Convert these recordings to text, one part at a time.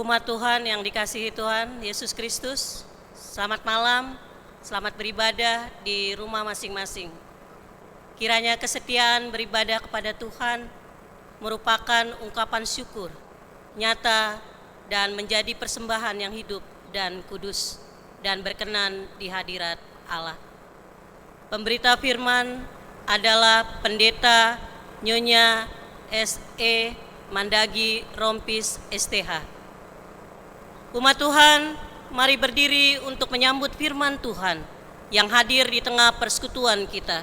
Umat Tuhan yang dikasihi Tuhan Yesus Kristus, selamat malam, selamat beribadah di rumah masing-masing. Kiranya kesetiaan beribadah kepada Tuhan merupakan ungkapan syukur, nyata dan menjadi persembahan yang hidup dan kudus dan berkenan di hadirat Allah. Pemberita firman adalah Pendeta Nyonya S.E. Mandagi Rompis STH. Umat Tuhan, mari berdiri untuk menyambut firman Tuhan yang hadir di tengah persekutuan kita.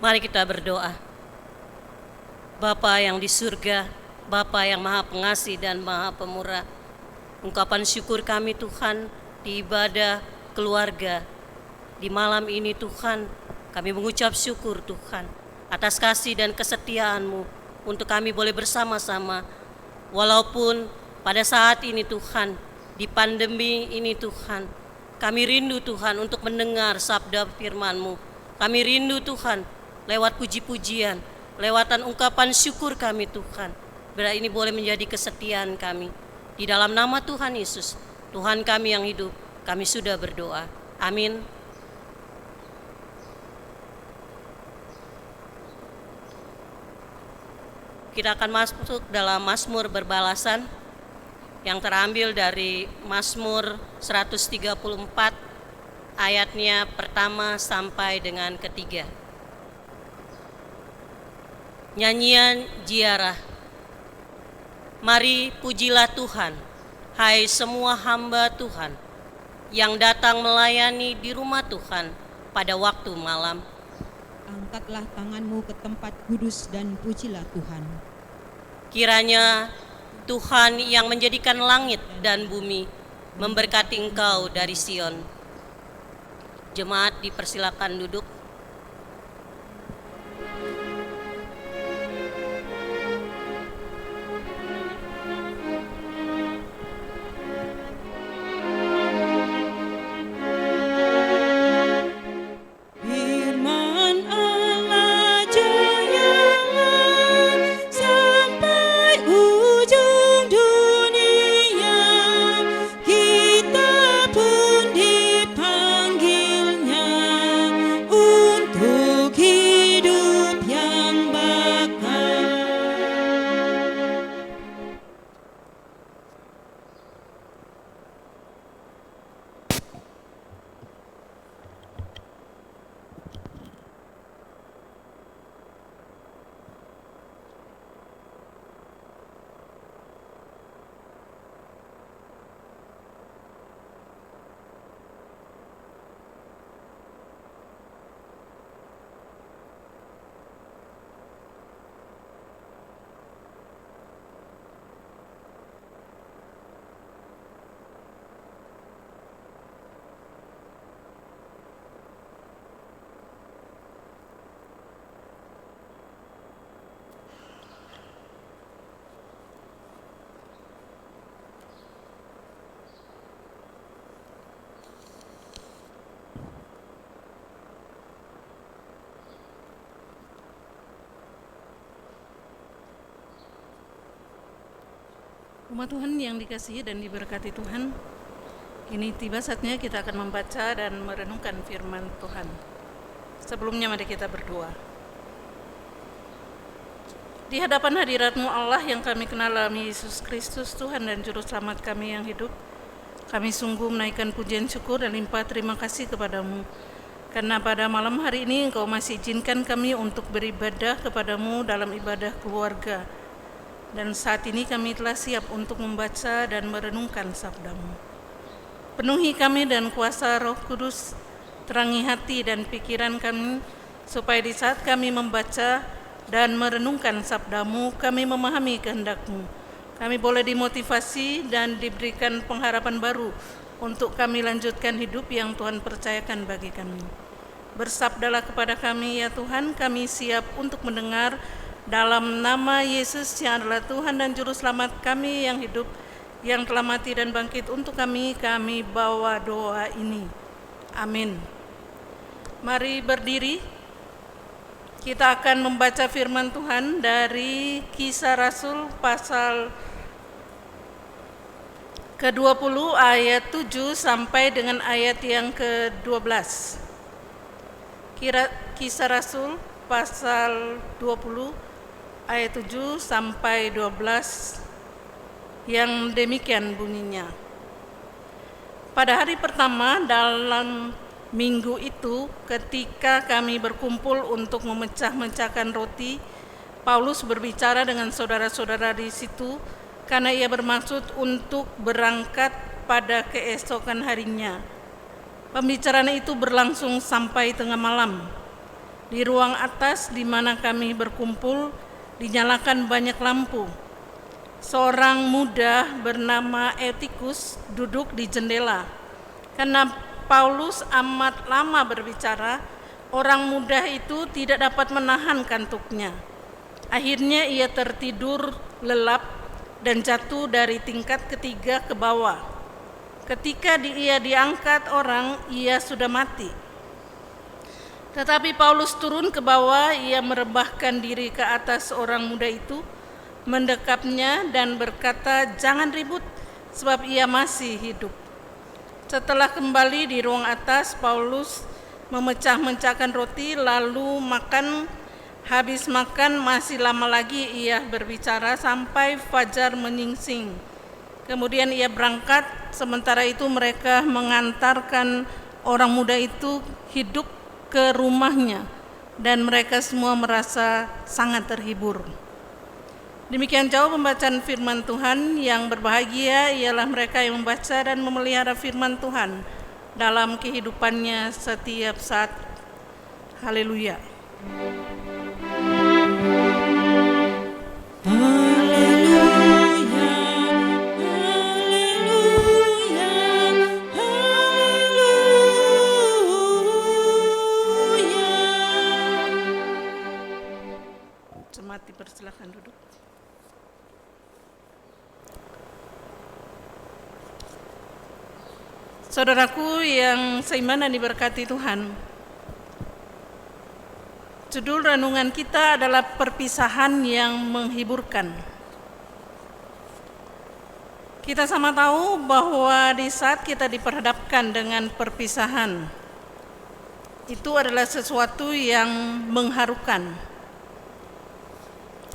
Mari kita berdoa. Bapa yang di surga, Bapa yang maha pengasih dan maha pemurah, ungkapan syukur kami Tuhan di ibadah keluarga. Di malam ini Tuhan, kami mengucap syukur Tuhan atas kasih dan kesetiaan-Mu untuk kami boleh bersama-sama. Walaupun pada saat ini Tuhan, di pandemi ini Tuhan, kami rindu Tuhan untuk mendengar sabda firman-Mu. Kami rindu Tuhan lewat puji-pujian, lewatan ungkapan syukur kami Tuhan. Biar ini boleh menjadi kesetiaan kami. Di dalam nama Tuhan Yesus, Tuhan kami yang hidup, kami sudah berdoa. Amin. Kita akan masuk dalam Mazmur berbalasan yang terambil dari Mazmur 134 ayatnya pertama sampai dengan ketiga. Nyanyian Ziarah. Mari pujilah Tuhan, hai semua hamba Tuhan yang datang melayani di rumah Tuhan pada waktu malam. Angkatlah tanganmu ke tempat kudus dan pujilah Tuhan. Kiranya Tuhan yang menjadikan langit dan bumi memberkati engkau dari Sion. Jemaat dipersilakan duduk. Umat Tuhan yang dikasihi dan diberkati Tuhan, kini tiba saatnya kita akan membaca dan merenungkan firman Tuhan. Sebelumnya mari kita berdoa. Di hadapan hadirat-Mu Allah yang kami kenal dalam Yesus Kristus, Tuhan dan Juru Selamat kami yang hidup, kami sungguh menaikkan pujian syukur dan limpah terima kasih kepada-Mu. karena pada malam hari ini Engkau masih izinkan kami untuk beribadah kepadamu dalam ibadah keluarga. Dan saat ini kami telah siap untuk membaca dan merenungkan sabdamu. Penuhi kami dan kuasa Roh Kudus, terangi hati dan pikiran kami, supaya di saat kami membaca dan merenungkan sabdamu, kami memahami kehendak-Mu. Kami boleh dimotivasi dan diberikan pengharapan baru untuk kami lanjutkan hidup yang Tuhan percayakan bagi kami. Bersabdalah kepada kami ya Tuhan, kami siap untuk mendengar. Dalam nama Yesus yang adalah Tuhan dan Juru Selamat kami yang hidup, yang telah mati dan bangkit untuk kami bawa doa ini. Amin. Mari berdiri. Kita akan membaca firman Tuhan dari Kisah Rasul pasal ke-20 ayat 7 sampai dengan ayat yang ke-12. Kisah Rasul pasal 20 ayat 7 sampai 12 yang demikian bunyinya. Pada hari pertama dalam minggu itu, ketika kami berkumpul untuk memecah-mecahkan roti, Paulus berbicara dengan saudara-saudara di situ karena ia bermaksud untuk berangkat pada keesokan harinya. Pembicaraan itu berlangsung sampai tengah malam. Di ruang atas di mana kami berkumpul dinyalakan banyak lampu. Seorang muda bernama Eutikus duduk di jendela. Karena Paulus amat lama berbicara, orang muda itu tidak dapat menahan kantuknya. Akhirnya ia tertidur lelap dan jatuh dari tingkat ketiga ke bawah. Ketika ia diangkat orang, ia sudah mati. Tetapi Paulus turun ke bawah, ia merebahkan diri ke atas orang muda itu, mendekapnya dan berkata, "Jangan ribut, sebab ia masih hidup." Setelah kembali di ruang atas, Paulus memecah-mecahkan roti lalu makan. Habis makan masih lama lagi ia berbicara sampai fajar menyingsing. Kemudian ia berangkat, sementara itu mereka mengantarkan orang muda itu hidup ke rumahnya dan mereka semua merasa sangat terhibur. Demikian jauh pembacaan firman Tuhan. Yang berbahagia ialah mereka yang membaca dan memelihara firman Tuhan dalam kehidupannya setiap saat. Haleluya. Jemaat dipersilakan duduk. Saudaraku yang seiman dan diberkati Tuhan, judul renungan kita adalah perpisahan yang menghiburkan. Kita sama tahu bahwa di saat kita diperhadapkan dengan perpisahan, itu adalah sesuatu yang mengharukan.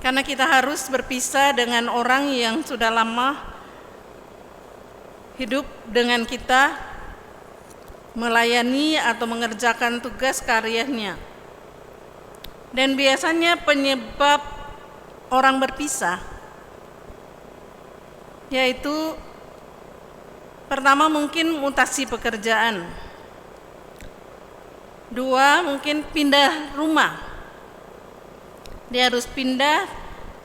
Karena kita harus berpisah dengan orang yang sudah lama hidup dengan kita, melayani atau mengerjakan tugas karyanya. Dan biasanya penyebab orang berpisah yaitu pertama mungkin mutasi pekerjaan, dua mungkin pindah rumah. Dia harus pindah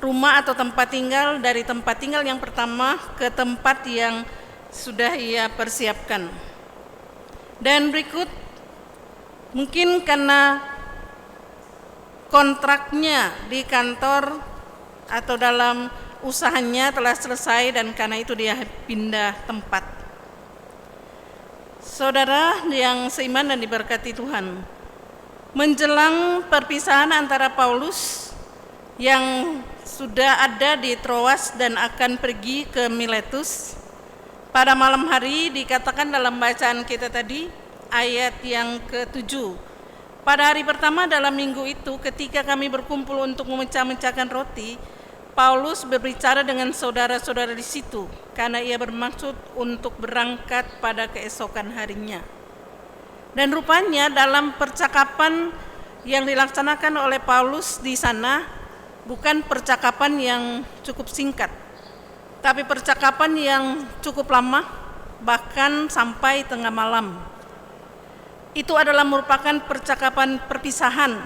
rumah atau tempat tinggal dari tempat tinggal yang pertama ke tempat yang sudah ia persiapkan. Dan berikut mungkin karena kontraknya di kantor atau dalam usahanya telah selesai dan karena itu dia pindah tempat. Saudara yang seiman dan diberkati Tuhan, menjelang perpisahan antara Paulus yang sudah ada di Troas dan akan pergi ke Miletus, pada malam hari dikatakan dalam bacaan kita tadi, ayat yang ke-7. Pada hari pertama dalam minggu itu, ketika kami berkumpul untuk memecah-mecahkan roti, Paulus berbicara dengan saudara-saudara di situ, karena ia bermaksud untuk berangkat pada keesokan harinya. Dan rupanya dalam percakapan yang dilaksanakan oleh Paulus di sana bukan percakapan yang cukup singkat, tapi percakapan yang cukup lama, bahkan sampai tengah malam. Itu adalah merupakan percakapan perpisahan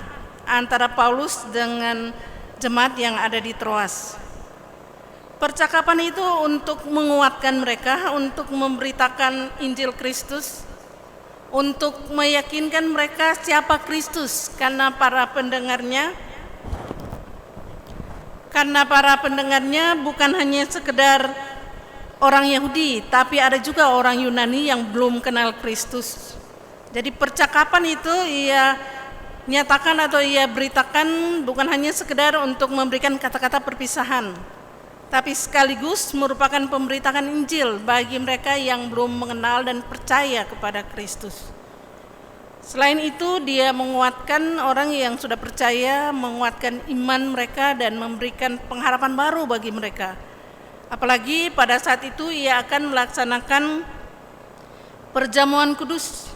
antara Paulus dengan jemaat yang ada di Troas. Percakapan itu untuk menguatkan mereka, untuk memberitakan Injil Kristus, untuk meyakinkan mereka siapa Kristus, karena para pendengarnya bukan hanya sekedar orang Yahudi, tapi ada juga orang Yunani yang belum kenal Kristus. Jadi percakapan itu ia nyatakan atau ia beritakan bukan hanya sekedar untuk memberikan kata-kata perpisahan, tapi sekaligus merupakan pemberitakan Injil bagi mereka yang belum mengenal dan percaya kepada Kristus. Selain itu, dia menguatkan orang yang sudah percaya, menguatkan iman mereka dan memberikan pengharapan baru bagi mereka. Apalagi pada saat itu ia akan melaksanakan perjamuan kudus.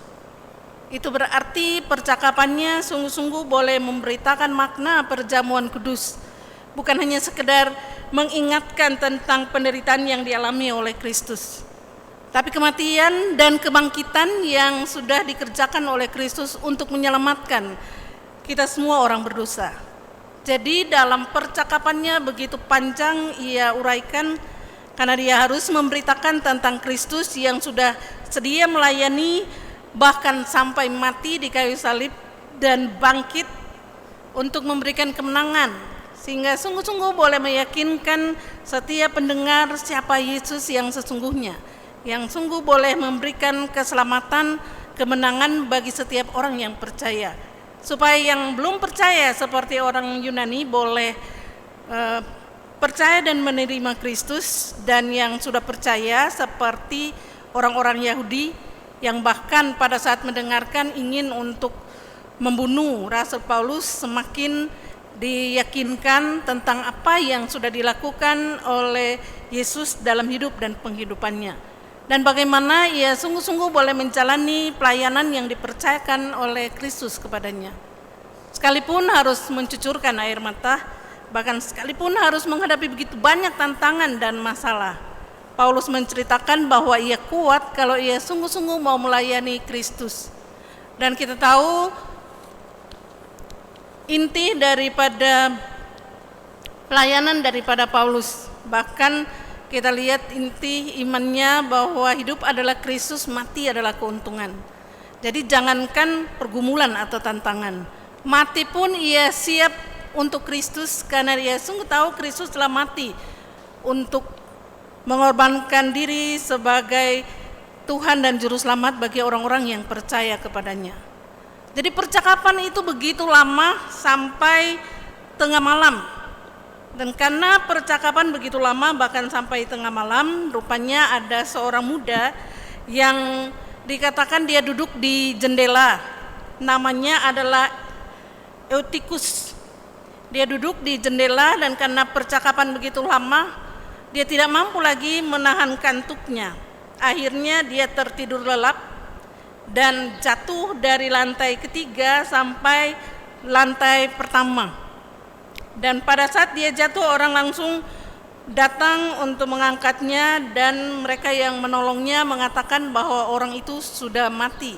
Itu berarti percakapannya sungguh-sungguh boleh memberitakan makna perjamuan kudus. Bukan hanya sekedar mengingatkan tentang penderitaan yang dialami oleh Kristus, tapi kematian dan kebangkitan yang sudah dikerjakan oleh Kristus untuk menyelamatkan kita semua orang berdosa. Jadi dalam percakapannya begitu panjang ia uraikan, karena dia harus memberitakan tentang Kristus yang sudah sedia melayani, bahkan sampai mati di kayu salib dan bangkit untuk memberikan kemenangan, sehingga sungguh-sungguh boleh meyakinkan setiap pendengar siapa Yesus yang sesungguhnya, yang sungguh boleh memberikan keselamatan, kemenangan bagi setiap orang yang percaya. Supaya yang belum percaya seperti orang Yunani boleh percaya dan menerima Kristus, dan yang sudah percaya seperti orang-orang Yahudi yang bahkan pada saat mendengarkan ingin untuk membunuh Rasul Paulus semakin diyakinkan tentang apa yang sudah dilakukan oleh Yesus dalam hidup dan penghidupannya, dan bagaimana ia sungguh-sungguh boleh menjalani pelayanan yang dipercayakan oleh Kristus kepadanya. Sekalipun harus mencucurkan air mata, bahkan sekalipun harus menghadapi begitu banyak tantangan dan masalah, Paulus menceritakan bahwa ia kuat kalau ia sungguh-sungguh mau melayani Kristus. Dan kita tahu inti daripada pelayanan daripada Paulus, bahkan kita lihat inti imannya bahwa hidup adalah Kristus, mati adalah keuntungan. Jadi jangankan pergumulan atau tantangan, mati pun ia siap untuk Kristus, karena ia sungguh tahu Kristus telah mati untuk mengorbankan diri sebagai Tuhan dan Juru Selamat bagi orang-orang yang percaya kepadanya. Jadi percakapan itu begitu lama sampai tengah malam. Dan karena percakapan begitu lama bahkan sampai tengah malam, rupanya ada seorang muda yang dikatakan dia duduk di jendela. Namanya adalah Eutikus. Dia duduk di jendela, dan karena percakapan begitu lama, dia tidak mampu lagi menahan kantuknya. Akhirnya dia tertidur lelap dan jatuh dari lantai ketiga sampai lantai pertama. Dan pada saat dia jatuh, orang langsung datang untuk mengangkatnya, dan mereka yang menolongnya mengatakan bahwa orang itu sudah mati.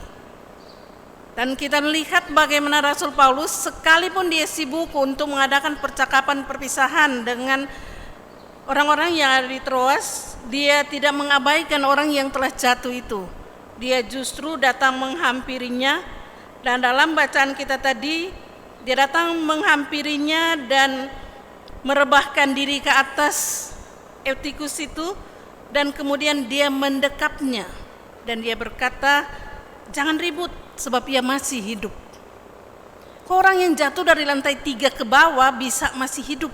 Dan kita melihat bagaimana Rasul Paulus, sekalipun dia sibuk untuk mengadakan percakapan perpisahan dengan orang-orang yang ada di Troas, dia tidak mengabaikan orang yang telah jatuh itu. Dia justru datang menghampirinya, dan dalam bacaan kita tadi, dia datang menghampirinya dan merebahkan diri ke atas Eutikus itu, dan kemudian dia mendekapnya, dan dia berkata, jangan ribut sebab ia masih hidup. Orang yang jatuh dari lantai 3 ke bawah bisa masih hidup.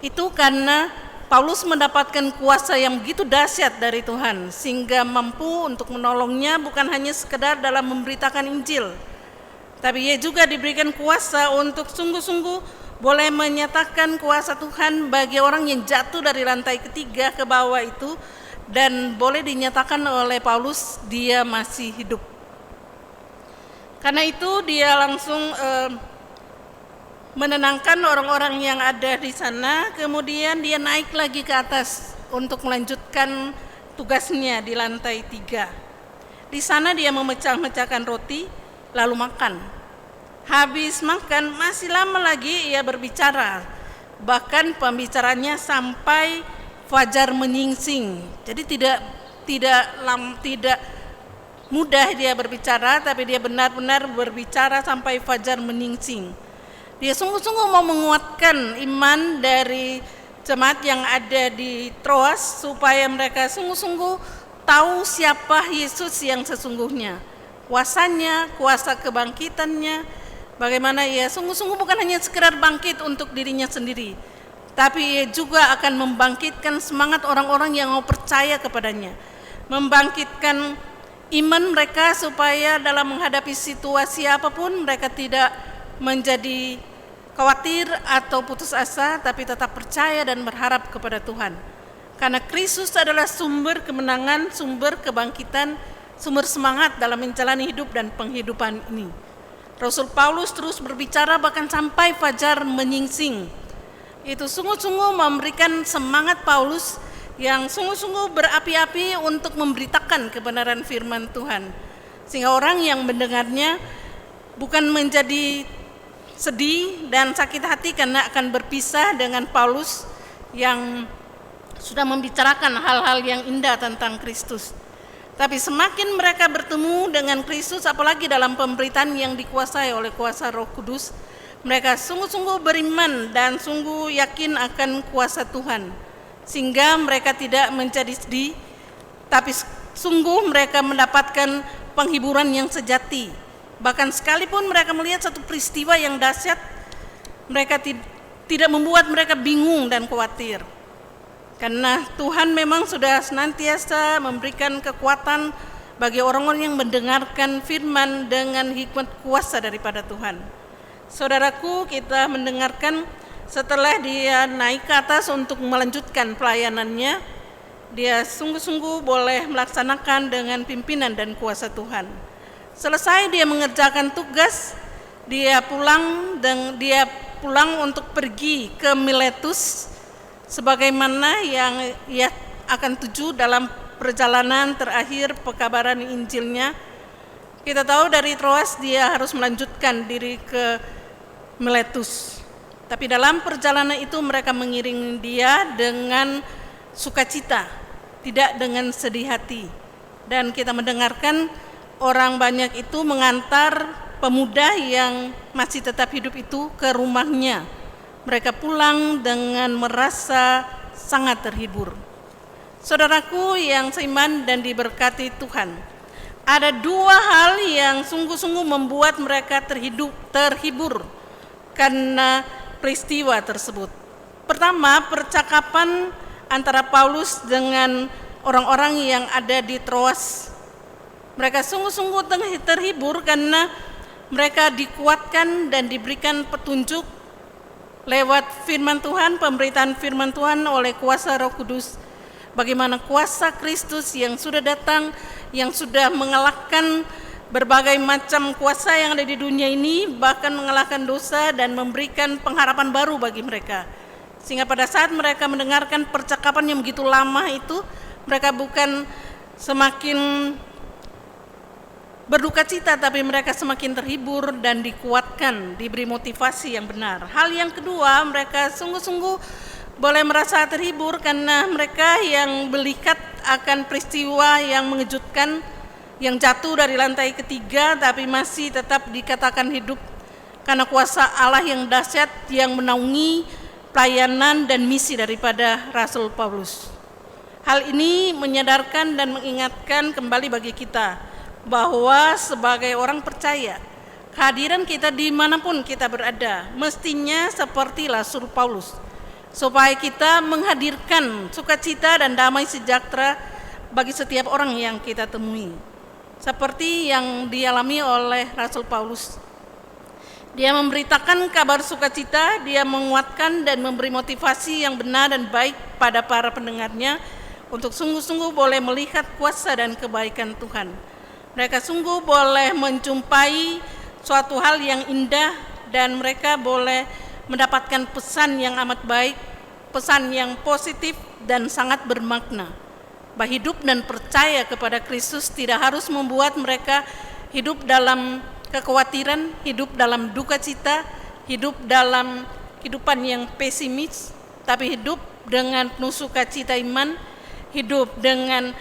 Itu karena Paulus mendapatkan kuasa yang begitu dahsyat dari Tuhan, sehingga mampu untuk menolongnya bukan hanya sekedar dalam memberitakan Injil, tapi ia juga diberikan kuasa untuk sungguh-sungguh boleh menyatakan kuasa Tuhan bagi orang yang jatuh dari lantai ketiga ke bawah itu, dan boleh dinyatakan oleh Paulus dia masih hidup. Karena itu dia langsung menenangkan orang-orang yang ada di sana, kemudian dia naik lagi ke atas untuk melanjutkan tugasnya di lantai 3. Di sana dia memecah-mecahkan roti, lalu makan. Habis makan, masih lama lagi ia berbicara. Bahkan pembicaranya sampai fajar menyingsing. Jadi tidak mudah dia berbicara, tapi dia benar-benar berbicara sampai fajar menyingsing. Dia sungguh-sungguh mau menguatkan iman dari jemaat yang ada di Troas supaya mereka sungguh-sungguh tahu siapa Yesus yang sesungguhnya, kuasanya, kuasa kebangkitannya, bagaimana ia sungguh-sungguh bukan hanya sekedar bangkit untuk dirinya sendiri, tapi ia juga akan membangkitkan semangat orang-orang yang mau percaya kepadanya, membangkitkan iman mereka supaya dalam menghadapi situasi apapun mereka tidak menjadi khawatir atau putus asa, tapi tetap percaya dan berharap kepada Tuhan. Karena Kristus adalah sumber kemenangan, sumber kebangkitan, sumber semangat dalam menjalani hidup dan penghidupan ini. Rasul Paulus terus berbicara bahkan sampai fajar menyingsing. Itu sungguh-sungguh memberikan semangat Paulus yang sungguh-sungguh berapi-api untuk memberitakan kebenaran firman Tuhan. Sehingga orang yang mendengarnya bukan menjadi sedih dan sakit hati karena akan berpisah dengan Paulus yang sudah membicarakan hal-hal yang indah tentang Kristus. Tapi semakin mereka bertemu dengan Kristus, apalagi dalam pemberitaan yang dikuasai oleh kuasa Roh Kudus, mereka sungguh-sungguh beriman dan sungguh yakin akan kuasa Tuhan. Sehingga mereka tidak menjadi sedih, tapi sungguh mereka mendapatkan penghiburan yang sejati. Bahkan sekalipun mereka melihat satu peristiwa yang dahsyat, mereka tidak membuat mereka bingung dan khawatir. Karena Tuhan memang sudah senantiasa memberikan kekuatan bagi orang-orang yang mendengarkan firman dengan hikmat kuasa daripada Tuhan. Saudaraku, kita mendengarkan setelah dia naik ke atas untuk melanjutkan pelayanannya, dia sungguh-sungguh boleh melaksanakan dengan pimpinan dan kuasa Tuhan. Selesai dia mengerjakan tugas, dia pulang untuk pergi ke Miletus, sebagaimana yang ia akan tuju dalam perjalanan terakhir pekabaran Injilnya. Kita tahu dari Troas dia harus melanjutkan diri ke Miletus. Tapi dalam perjalanan itu mereka mengiringi dia dengan sukacita, tidak dengan sedih hati. Dan kita mendengarkan orang banyak itu mengantar pemuda yang masih tetap hidup itu ke rumahnya. Mereka pulang dengan merasa sangat terhibur. Saudaraku yang seiman dan diberkati Tuhan, ada dua hal yang sungguh-sungguh membuat mereka terhibur karena peristiwa tersebut. Pertama, percakapan antara Paulus dengan orang-orang yang ada di Troas. Mereka sungguh-sungguh terhibur karena mereka dikuatkan dan diberikan petunjuk lewat firman Tuhan, pemberitaan firman Tuhan oleh kuasa Roh Kudus. Bagaimana kuasa Kristus yang sudah datang, yang sudah mengalahkan berbagai macam kuasa yang ada di dunia ini, bahkan mengalahkan dosa dan memberikan pengharapan baru bagi mereka. Sehingga pada saat mereka mendengarkan percakapan yang begitu lama itu, mereka bukan semakin berduka cita, tapi mereka semakin terhibur dan dikuatkan, diberi motivasi yang benar. Hal yang kedua, mereka sungguh-sungguh boleh merasa terhibur karena mereka yang melihat akan peristiwa yang mengejutkan, yang jatuh dari lantai ketiga tapi masih tetap dikatakan hidup karena kuasa Allah yang dahsyat yang menaungi pelayanan dan misi daripada Rasul Paulus. Hal ini menyadarkan dan mengingatkan kembali bagi kita bahwa sebagai orang percaya, kehadiran kita dimanapun kita berada mestinya seperti Rasul Paulus, supaya kita menghadirkan sukacita dan damai sejahtera bagi setiap orang yang kita temui. Seperti yang dialami oleh Rasul Paulus, dia memberitakan kabar sukacita, dia menguatkan dan memberi motivasi yang benar dan baik pada para pendengarnya untuk sungguh-sungguh boleh melihat kuasa dan kebaikan Tuhan. Mereka sungguh boleh menjumpai suatu hal yang indah dan mereka boleh mendapatkan pesan yang amat baik, pesan yang positif dan sangat bermakna. Bahwa hidup dan percaya kepada Kristus tidak harus membuat mereka hidup dalam kekhawatiran, hidup dalam duka cita, hidup dalam kehidupan yang pesimis, tapi hidup dengan penuh sukacita iman, hidup dengan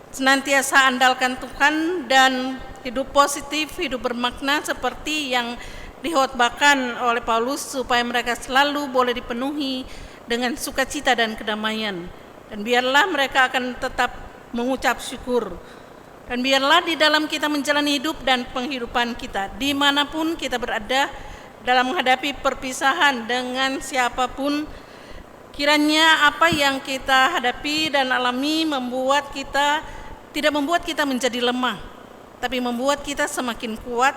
senantiasa andalkan Tuhan dan hidup positif, hidup bermakna seperti yang dihotbahkan oleh Paulus, supaya mereka selalu boleh dipenuhi dengan sukacita dan kedamaian. Dan biarlah mereka akan tetap mengucap syukur. Dan biarlah di dalam kita menjalani hidup dan penghidupan kita, dimanapun kita berada dalam menghadapi perpisahan dengan siapapun, kiranya apa yang kita hadapi dan alami tidak membuat kita menjadi lemah, tapi membuat kita semakin kuat,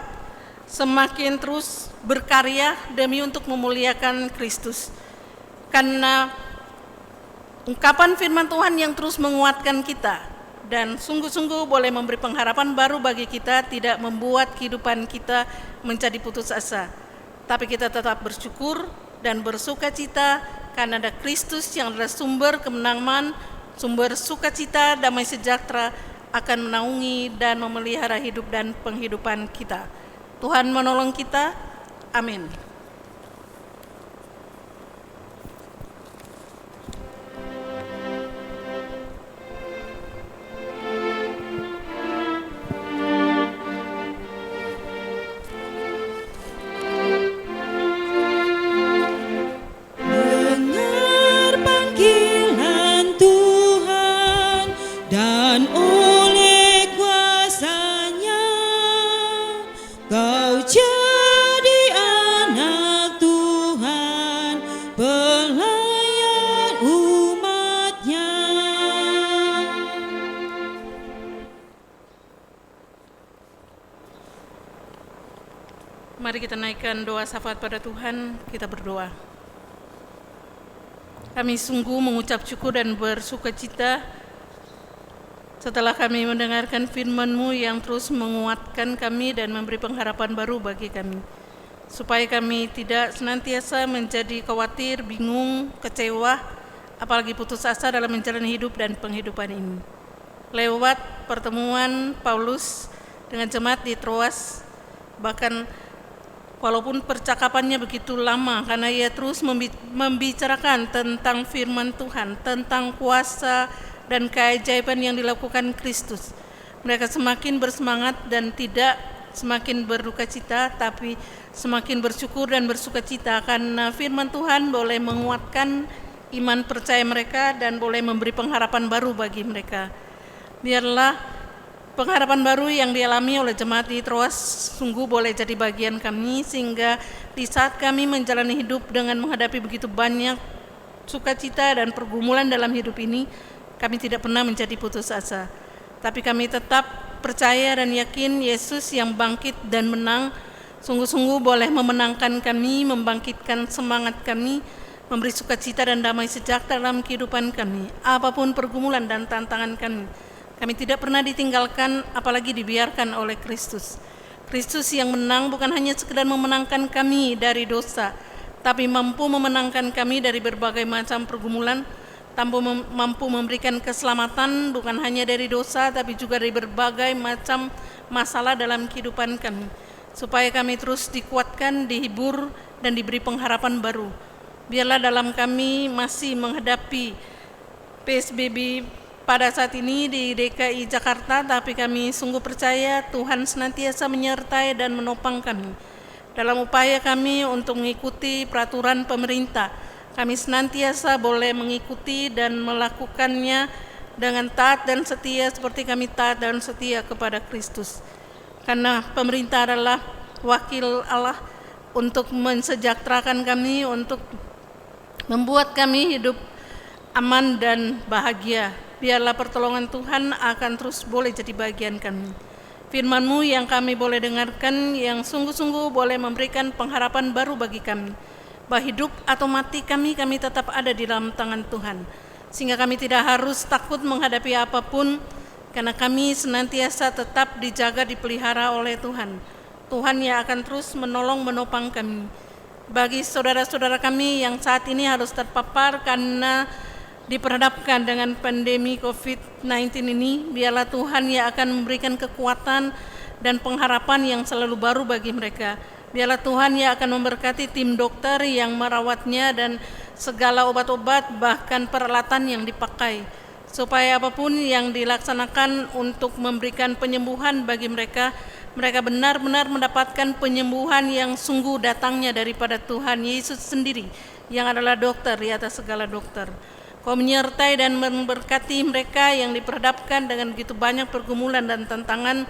semakin terus berkarya demi untuk memuliakan Kristus. Karena ungkapan firman Tuhan yang terus menguatkan kita dan sungguh-sungguh boleh memberi pengharapan baru bagi kita, tidak membuat kehidupan kita menjadi putus asa. Tapi kita tetap bersyukur dan bersukacita karena ada Kristus yang adalah sumber kemenangan, sumber sukacita, damai sejahtera akan menaungi dan memelihara hidup dan penghidupan kita. Tuhan menolong kita. Amin. Dengar panggilan Tuhan dan oleh kuasa-Nya kau jadi anak Tuhan, pelayan umat-Nya. Mari kita naikkan doa syafaat pada Tuhan, kita berdoa. Kami sungguh mengucap syukur dan bersukacita setelah kami mendengarkan firman-Mu yang terus menguatkan kami dan memberi pengharapan baru bagi kami, supaya kami tidak senantiasa menjadi khawatir, bingung, kecewa, apalagi putus asa dalam menjalani hidup dan penghidupan ini. Lewat pertemuan Paulus dengan jemaat di Troas, bahkan walaupun percakapannya begitu lama, karena ia terus membicarakan tentang firman Tuhan, tentang kuasa dan keajaiban yang dilakukan Kristus, mereka semakin bersemangat dan tidak semakin berduka cita, tapi semakin bersyukur dan bersukacita karena firman Tuhan boleh menguatkan iman percaya mereka dan boleh memberi pengharapan baru bagi mereka. Biarlah pengharapan baru yang dialami oleh jemaat di Troas sungguh boleh jadi bagian kami, sehingga di saat kami menjalani hidup dengan menghadapi begitu banyak sukacita dan pergumulan dalam hidup ini, kami tidak pernah menjadi putus asa. Tapi kami tetap percaya dan yakin Yesus yang bangkit dan menang sungguh-sungguh boleh memenangkan kami, membangkitkan semangat kami, memberi sukacita dan damai sejahtera dalam kehidupan kami. Apapun pergumulan dan tantangan kami tidak pernah ditinggalkan, apalagi dibiarkan oleh Kristus. Kristus yang menang bukan hanya sekedar memenangkan kami dari dosa, tapi mampu memenangkan kami dari berbagai macam pergumulan, mampu memberikan keselamatan bukan hanya dari dosa, tapi juga dari berbagai macam masalah dalam kehidupan kami, supaya kami terus dikuatkan, dihibur, dan diberi pengharapan baru. Biarlah dalam kami masih menghadapi PSBB pada saat ini di DKI Jakarta, tapi kami sungguh percaya Tuhan senantiasa menyertai dan menopang kami dalam upaya kami untuk mengikuti peraturan pemerintah. Kami senantiasa boleh mengikuti dan melakukannya dengan taat dan setia seperti kami taat dan setia kepada Kristus. Karena pemerintah adalah wakil Allah untuk mensejahterakan kami, untuk membuat kami hidup aman dan bahagia. Biarlah pertolongan Tuhan akan terus boleh jadi bagian kami. Firman-Mu yang kami boleh dengarkan, yang sungguh-sungguh boleh memberikan pengharapan baru bagi kami, bahwa hidup atau mati kami tetap ada di dalam tangan Tuhan, sehingga kami tidak harus takut menghadapi apapun, karena kami senantiasa tetap dijaga, dipelihara oleh Tuhan. Tuhan yang akan terus menolong, menopang kami. Bagi saudara-saudara kami yang saat ini harus terpapar karena diperhadapkan dengan pandemi COVID-19 ini, biarlah Tuhan yang akan memberikan kekuatan dan pengharapan yang selalu baru bagi mereka. Biarlah Tuhan yang akan memberkati tim dokter yang merawatnya dan segala obat-obat bahkan peralatan yang dipakai, supaya apapun yang dilaksanakan untuk memberikan penyembuhan bagi mereka, mereka benar-benar mendapatkan penyembuhan yang sungguh datangnya daripada Tuhan Yesus sendiri, yang adalah dokter di atas segala dokter. Kau menyertai dan memberkati mereka yang diperhadapkan dengan begitu banyak pergumulan dan tantangan,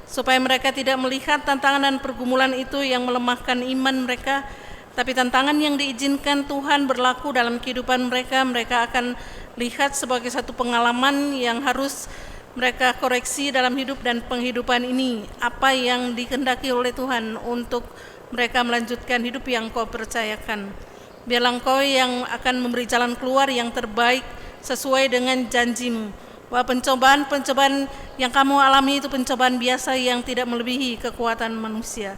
supaya mereka tidak melihat tantangan dan pergumulan itu yang melemahkan iman mereka, tapi tantangan yang diizinkan Tuhan berlaku dalam kehidupan mereka, mereka akan lihat sebagai satu pengalaman yang harus mereka koreksi dalam hidup dan penghidupan ini, apa yang dikehendaki oleh Tuhan untuk mereka melanjutkan hidup yang kau percayakan. Biarlah Engkau yang akan memberi jalan keluar yang terbaik sesuai dengan janji-Mu, bahwa pencobaan-pencobaan yang kamu alami itu pencobaan biasa yang tidak melebihi kekuatan manusia.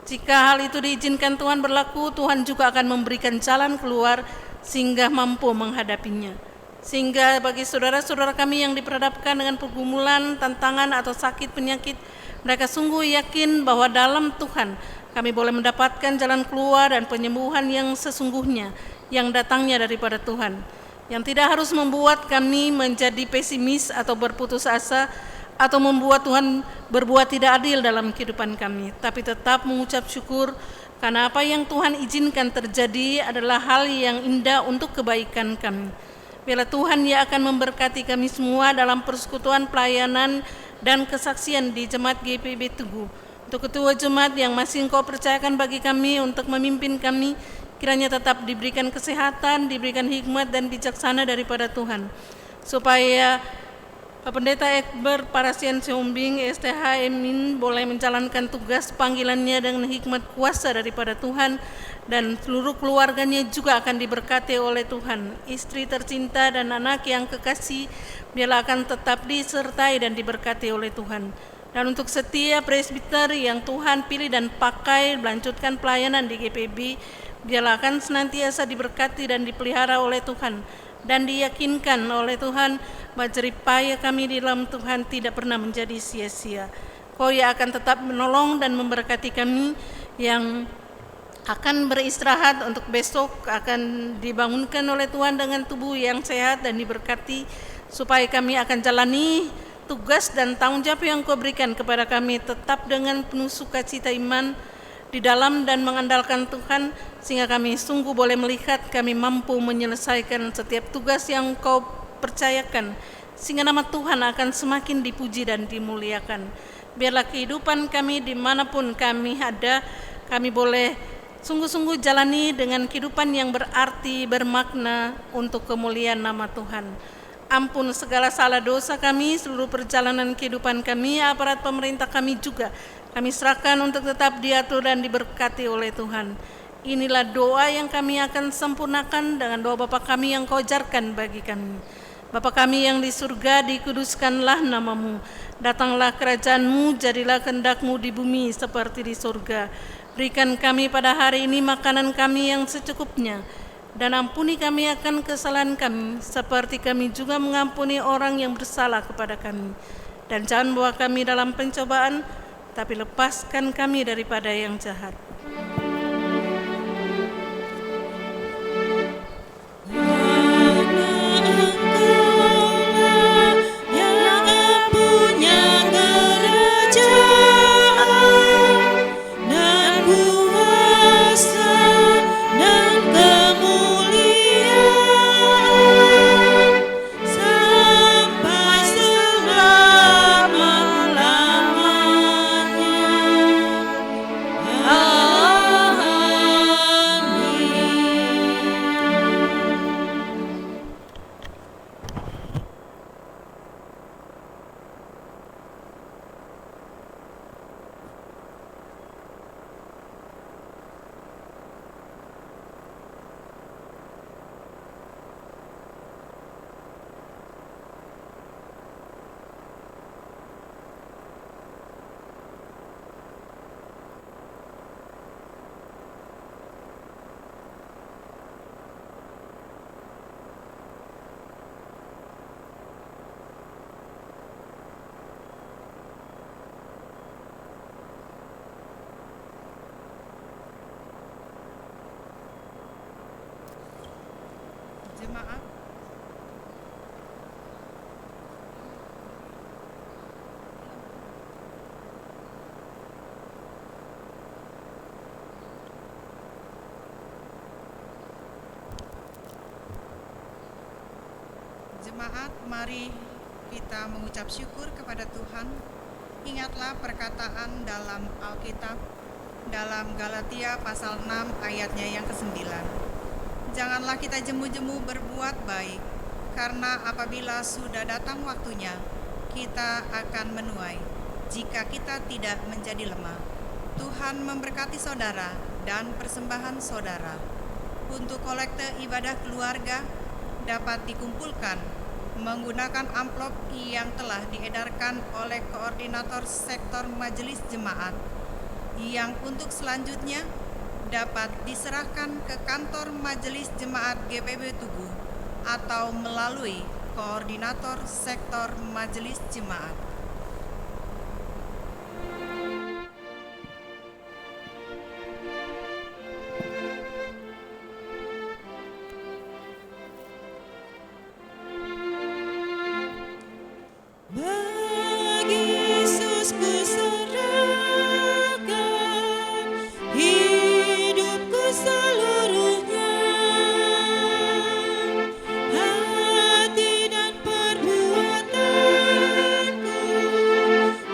Jika hal itu diizinkan Tuhan berlaku, Tuhan juga akan memberikan jalan keluar sehingga mampu menghadapinya. Sehingga bagi saudara-saudara kami yang diperhadapkan dengan pergumulan, tantangan atau sakit penyakit, mereka sungguh yakin bahwa dalam Tuhan kami boleh mendapatkan jalan keluar dan penyembuhan yang sesungguhnya yang datangnya daripada Tuhan, yang tidak harus membuat kami menjadi pesimis atau berputus asa atau membuat Tuhan berbuat tidak adil dalam kehidupan kami, tapi tetap mengucap syukur karena apa yang Tuhan izinkan terjadi adalah hal yang indah untuk kebaikan kami. Biarlah Tuhan yang akan memberkati kami semua dalam persekutuan pelayanan dan kesaksian di Jemaat GPIB Tugu. Untuk ketua jemaat yang masih Engkau percayakan bagi kami untuk memimpin kami, kiranya tetap diberikan kesehatan, diberikan hikmat dan bijaksana daripada Tuhan, supaya Pak Pendeta Ekber Parasian Siombing STH Emin boleh menjalankan tugas panggilannya dengan hikmat kuasa daripada Tuhan, dan seluruh keluarganya juga akan diberkati oleh Tuhan. Istri tercinta dan anak yang kekasih biarlah akan tetap disertai dan diberkati oleh Tuhan. Dan untuk setiap presbiter yang Tuhan pilih dan pakai melanjutkan pelayanan di GPIB, biarlah akan senantiasa diberkati dan dipelihara oleh Tuhan, dan diyakinkan oleh Tuhan bahwa jerih payah kami di dalam Tuhan tidak pernah menjadi sia-sia. Kau yang akan tetap menolong dan memberkati kami yang akan beristirahat untuk besok akan dibangunkan oleh Tuhan dengan tubuh yang sehat dan diberkati, supaya kami akan jalani tugas dan tanggung jawab yang Kau berikan kepada kami tetap dengan penuh sukacita iman di dalam dan mengandalkan Tuhan, sehingga kami sungguh boleh melihat kami mampu menyelesaikan setiap tugas yang Kau percayakan, sehingga nama Tuhan akan semakin dipuji dan dimuliakan. Biarlah kehidupan kami dimanapun kami ada, kami boleh sungguh-sungguh jalani dengan kehidupan yang berarti, bermakna untuk kemuliaan nama Tuhan. Ampun segala salah dosa kami, seluruh perjalanan kehidupan kami, aparat pemerintah kami juga kami serahkan untuk tetap diatur dan diberkati oleh Tuhan. Inilah doa yang kami akan sempurnakan dengan doa Bapa kami yang Kau ajarkan bagi kami. Bapa kami yang di surga, dikuduskanlah nama-Mu. Datanglah kerajaan-Mu, jadilah kehendak-Mu di bumi seperti di surga. Berikan kami pada hari ini makanan kami yang secukupnya, dan ampuni kami akan kesalahan kami, seperti kami juga mengampuni orang yang bersalah kepada kami. Dan jangan bawa kami dalam pencobaan, tapi lepaskan kami daripada yang jahat. Amin. jemaat. Jemaat, mari kita mengucap syukur kepada Tuhan. Ingatlah perkataan dalam Alkitab, dalam Galatia pasal 6 ayatnya yang ke-9. Janganlah kita jemu-jemu berbuat baik, karena apabila sudah datang waktunya, kita akan menuai jika kita tidak menjadi lemah. Tuhan memberkati saudara dan persembahan saudara. Untuk kolekte ibadah keluarga dapat dikumpulkan menggunakan amplop yang telah diedarkan oleh koordinator sektor majelis jemaat, yang untuk selanjutnya dapat diserahkan ke kantor majelis jemaat GPB Tugu atau melalui koordinator sektor majelis jemaat. Bagi Yesus ku serahkan hidupku seluruhnya, hati dan perbuatanku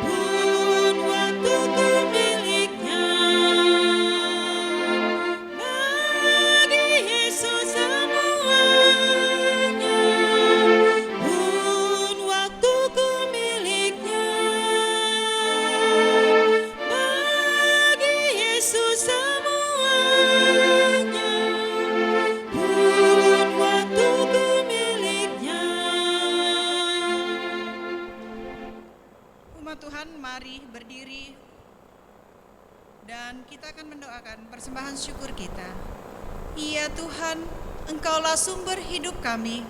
pun waktuku miliknya. Bagi Yesus semuanya pun waktuku miliknya. Bagi Yesus semuanya pun waktuku miliknya. Umat Tuhan, mari berdiri dan kita akan mendoakan persembahan syukur kita. Ya Tuhan, Engkaulah sumber hidup kami.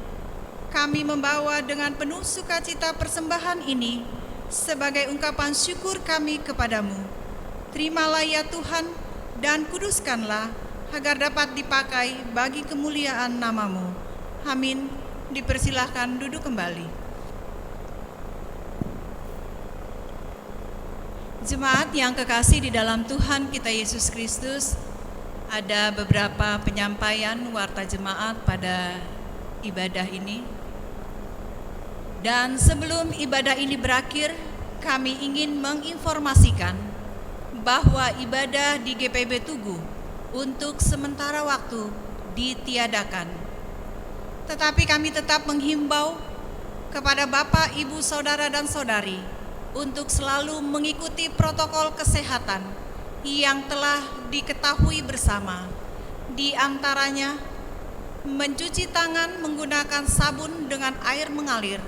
Kami membawa dengan penuh sukacita persembahan ini sebagai ungkapan syukur kami kepadamu. Terimalah ya Tuhan dan kuduskanlah agar dapat dipakai bagi kemuliaan namamu. Amin. Dipersilahkan duduk kembali. Jemaat yang kekasih di dalam Tuhan kita Yesus Kristus, ada beberapa penyampaian warta jemaat pada ibadah ini. Dan sebelum ibadah ini berakhir, kami ingin menginformasikan bahwa ibadah di GPB Tugu untuk sementara waktu ditiadakan. Tetapi kami tetap menghimbau kepada Bapak, Ibu, Saudara, dan Saudari untuk selalu mengikuti protokol kesehatan yang telah diketahui bersama. Di antaranya, mencuci tangan menggunakan sabun dengan air mengalir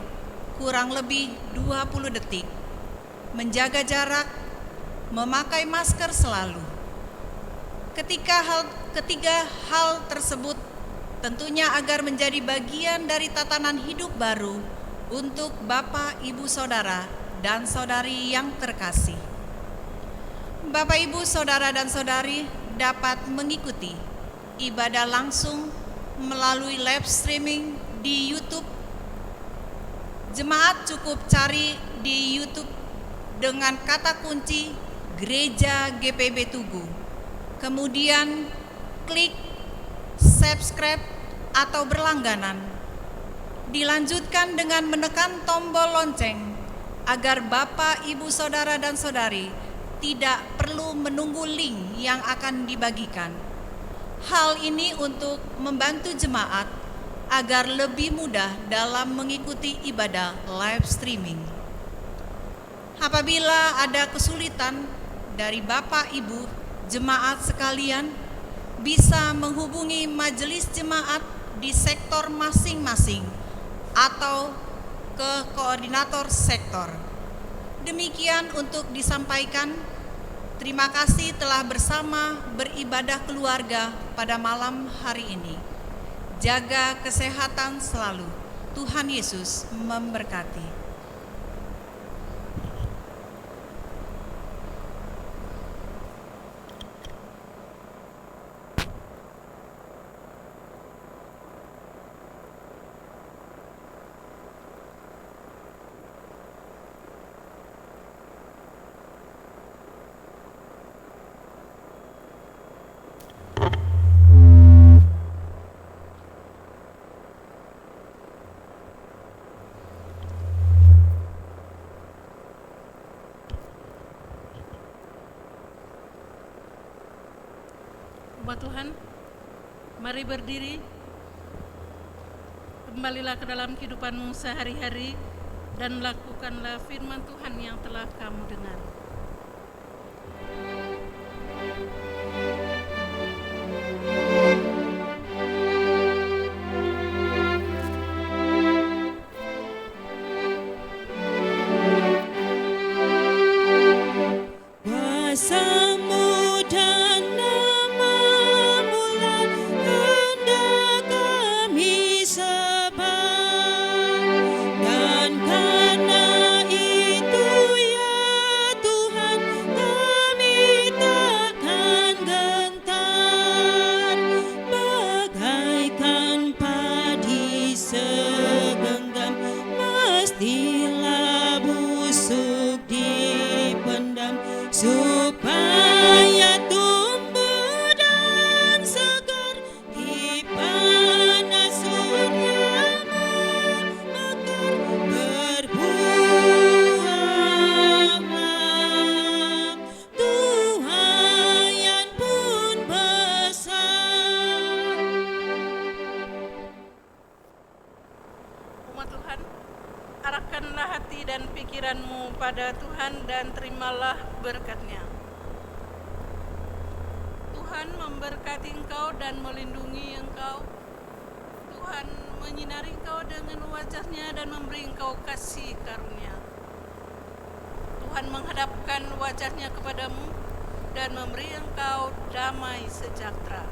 kurang lebih 20 detik, menjaga jarak, memakai masker selalu. Ketiga hal tersebut tentunya agar menjadi bagian dari tatanan hidup baru untuk Bapak, Ibu, Saudara, dan Saudari yang terkasih. Bapak, Ibu, Saudara, dan Saudari dapat mengikuti ibadah langsung melalui live streaming di YouTube. Jemaat cukup cari di YouTube dengan kata kunci Gereja GPB Tugu. Kemudian klik subscribe atau berlangganan. Dilanjutkan dengan menekan tombol lonceng agar Bapak, Ibu, Saudara, dan Saudari tidak perlu menunggu link yang akan dibagikan. Hal ini untuk membantu jemaat agar lebih mudah dalam mengikuti ibadah live streaming. Apabila ada kesulitan dari Bapak, Ibu, jemaat sekalian, bisa menghubungi majelis jemaat di sektor masing-masing atau ke koordinator sektor. Demikian untuk disampaikan. Terima kasih telah bersama beribadah keluarga pada malam hari ini. Jaga kesehatan selalu. Tuhan Yesus memberkati. Umat Tuhan, mari berdiri. Kembalilah ke dalam kehidupanmu sehari-hari dan lakukanlah firman Tuhan yang telah kamu dengar. Kuasa-Mu dan nama-Mu lah hendak kami sembah, dan karena itu ya Tuhan kami takkan gentar, bagaikan padi segenggam mestilah busuk dipendam, supaya tumbuh dan segar di panas surya mekar berbuahlah tuhayan pun besar. Umat Tuhan, arahkanlah hati dan pikiranmu pada Tuhan dan terimalah berkat-Nya. Tuhan memberkati engkau dan melindungi engkau. Tuhan menyinari engkau dengan wajah-Nya dan memberi engkau kasih karunia. Tuhan menghadapkan wajah-Nya kepadamu dan memberi engkau damai sejahtera.